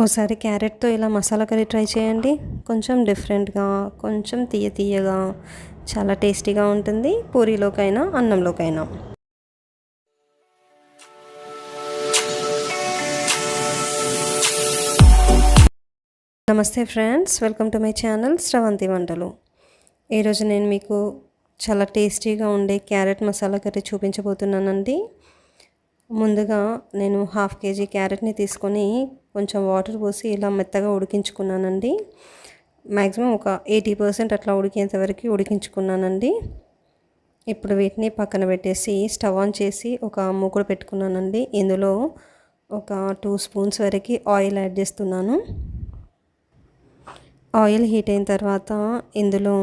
ఓసారి క్యారెట్తో ఇలా masala curry try చేయండి. కొంచెం డిఫరెంట్గా, కొంచెం తీయగా చాలా టేస్టీగా ఉంటుంది. పూరీలోకైనా అన్నంలోకైనా. నమస్తే friends, welcome to my channel Sravanthi వంటలు. ఈరోజు నేను మీకు చాలా టేస్టీగా ఉండే క్యారెట్ మసాలా కర్రీ చూపించబోతున్నానండి. ముందుగా నేను 1/2 kg క్యారెట్ని తీసుకొని కొంచెం వాటర్ పోసి ఇలా మెత్తగా ఉడికించుకున్నానండి. మ్యాక్సిమం ఒక 80% అట్లా ఉడికేంత వరకు ఉడికించుకున్నానండి. ఇప్పుడు వీటిని పక్కన పెట్టేసి స్టవ్ ఆన్ చేసి ఒక మూకుడు పెట్టుకున్నానండి. ఇందులో ఒక 2 స్పూన్స్ వరకు ఆయిల్ యాడ్ చేస్తున్నాను. ఆయిల్ హీట్ అయిన తర్వాత ఇందులో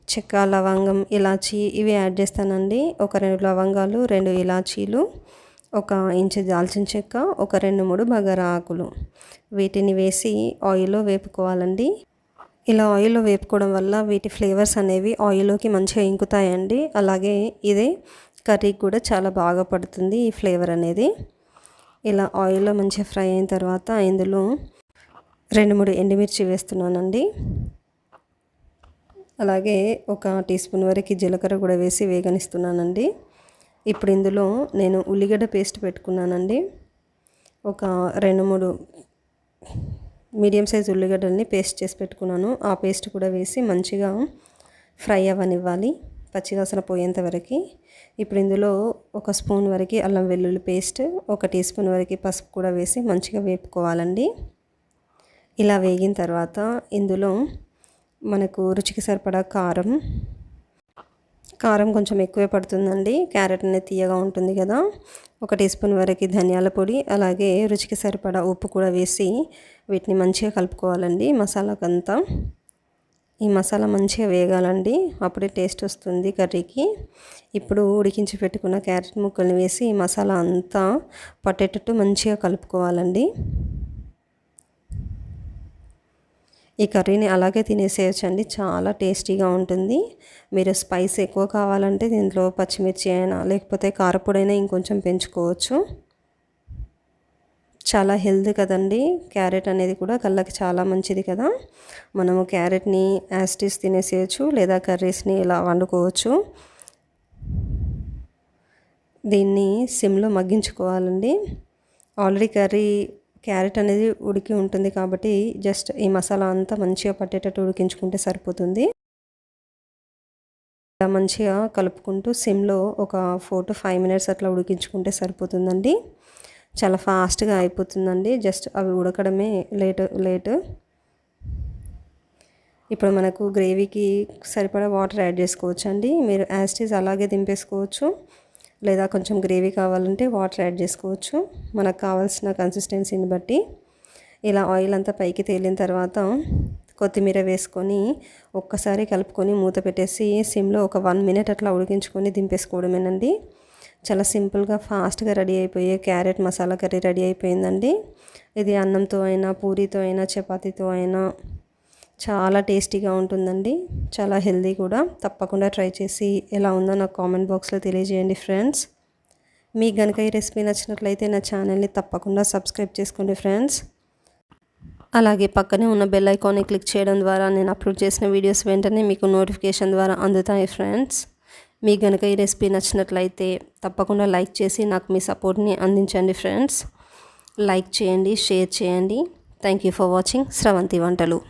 చెక్క, లవంగం, ఇలాచీ ఇవి యాడ్ చేస్తానండి. ఒక 2 లవంగాలు, 2 ఇలాచీలు, ఒక ఇంచు దాల్చిన చెక్క, ఒక 2-3 బగారా ఆకులు వీటిని వేసి ఆయిల్లో వేపుకోవాలండి. ఇలా ఆయిల్లో వేపుకోవడం వల్ల వీటి ఫ్లేవర్స్ అనేవి ఆయిల్లోకి మంచిగా ఇంకుతాయండి. అలాగే ఇదే కర్రీకి కూడా చాలా బాగా పడుతుంది ఈ ఫ్లేవర్ అనేది. ఇలా ఆయిల్లో మంచిగా ఫ్రై అయిన తర్వాత ఇందులో 2-3 ఎండుమిర్చి వేస్తున్నానండి. అలాగే ఒక టీ స్పూన్ వరకు జీలకర్ర కూడా వేసి వేగనిస్తున్నానండి. ఇప్పుడు ఇందులో నేను ఉల్లిగడ్డ పేస్ట్ పెట్టుకున్నానండి. ఒక 2-3 మీడియం సైజ్ ఉల్లిగడ్డల్ని పేస్ట్ చేసి పెట్టుకున్నాను. ఆ పేస్ట్ కూడా వేసి మంచిగా ఫ్రై అవ్వనివ్వాలి, పచ్చివాసన పోయేంత వరకు. ఇప్పుడు ఇందులో ఒక స్పూన్ వరకు అల్లం వెల్లుల్లి పేస్ట్, ఒక టీ స్పూన్ వరకు పసుపు కూడా వేసి మంచిగా వేపుకోవాలండి. ఇలా వేగిన తర్వాత ఇందులో మనకు రుచికి సరిపడా కారం కొంచెం ఎక్కువే పడుతుందండి. క్యారెట్ అనేది తీయగా ఉంటుంది కదా. ఒక టీ స్పూన్ వరకు ధనియాల పొడి, అలాగే రుచికి సరిపడా ఉప్పు కూడా వేసి వీటిని మంచిగా కలుపుకోవాలండి మసాలాకంతా. ఈ మసాలా మంచిగా వేగాలండి, అప్పుడే టేస్ట్ వస్తుంది కర్రీకి. ఇప్పుడు ఉడికించి పెట్టుకున్న క్యారెట్ ముక్కల్ని వేసి ఈ మసాలా అంతా పట్టేటట్టు మంచిగా కలుపుకోవాలండి. ఈ కర్రీని అలాగే తినేసేయచ్చండి, చాలా టేస్టీగా ఉంటుంది. మీరు స్పైస్ ఎక్కువ కావాలంటే దీంట్లో పచ్చిమిర్చి అయినా లేకపోతే కారపొడైనా ఇంకొంచెం పెంచుకోవచ్చు. చాలా హెల్తీ కదండి. క్యారెట్ అనేది కూడా కళ్ళకి చాలా మంచిది కదా. మనము క్యారెట్ని యాస్టీస్ తినేసేయచ్చు, లేదా కర్రీస్ని ఇలా వండుకోవచ్చు. దీన్ని సిమ్లో మగ్గించుకోవాలండి. ఆల్రెడీ క్యారెట్ అనేది ఉడికి ఉంటుంది కాబట్టి జస్ట్ ఈ మసాలా అంతా మంచిగా పట్టేటట్టు ఉడికించుకుంటే సరిపోతుంది. ఇలా మంచిగా కలుపుకుంటూ సిమ్లో ఒక 4 to 5 minutes అట్లా ఉడికించుకుంటే సరిపోతుందండి. చాలా ఫాస్ట్గా అయిపోతుందండి, జస్ట్ అవి ఉడకడమే లేట్. ఇప్పుడు మనకు గ్రేవీకి సరిపడా వాటర్ యాడ్ చేసుకోవచ్చు అండి. మీరు యాస్టీస్ అలాగే దింపేసుకోవచ్చు, లేదా కొంచెం గ్రేవీ కావాలంటే వాటర్ యాడ్ చేసుకోవచ్చు, మనకు కావాల్సిన కన్సిస్టెన్సీని బట్టి. ఇలా ఆయిల్ అంతా పైకి తేలిన తర్వాత కొత్తిమీర వేసుకొని ఒక్కసారి కలుపుకొని మూత పెట్టేసి సిమ్లో ఒక 1 minute అట్లా ఉడికించుకొని దింపేసుకోవడమేనండి. చాలా సింపుల్గా ఫాస్ట్గా రెడీ అయిపోయే క్యారెట్ మసాలా కర్రీ రెడీ అయిపోయిందండి. ఇది అన్నంతో అయినా, పూరీతో అయినా, చపాతీతో అయినా చాలా టేస్టీగా ఉంటుందండి. చాలా హెల్దీ కూడా. తప్పకుండా ట్రై చేసి ఎలా ఉందో నాకు కామెంట్ బాక్స్లో తెలియజేయండి ఫ్రెండ్స్. మీకు కనుక ఈ రెసిపీ నచ్చినట్లయితే నా ఛానల్ని తప్పకుండా సబ్స్క్రైబ్ చేసుకోండి ఫ్రెండ్స్. అలాగే పక్కనే ఉన్న బెల్ ఐకాన్ని క్లిక్ చేయడం ద్వారా నేను అప్లోడ్ చేసిన వీడియోస్ వెంటనే మీకు నోటిఫికేషన్ ద్వారా అందుతాయి ఫ్రెండ్స్. మీకు కనుక ఈ రెసిపీ నచ్చినట్లయితే తప్పకుండా లైక్ చేసి నాకు మీ సపోర్ట్ని అందించండి ఫ్రెండ్స్. లైక్ చేయండి, షేర్ చేయండి. Thank you for watching Sravanthi వంటలు.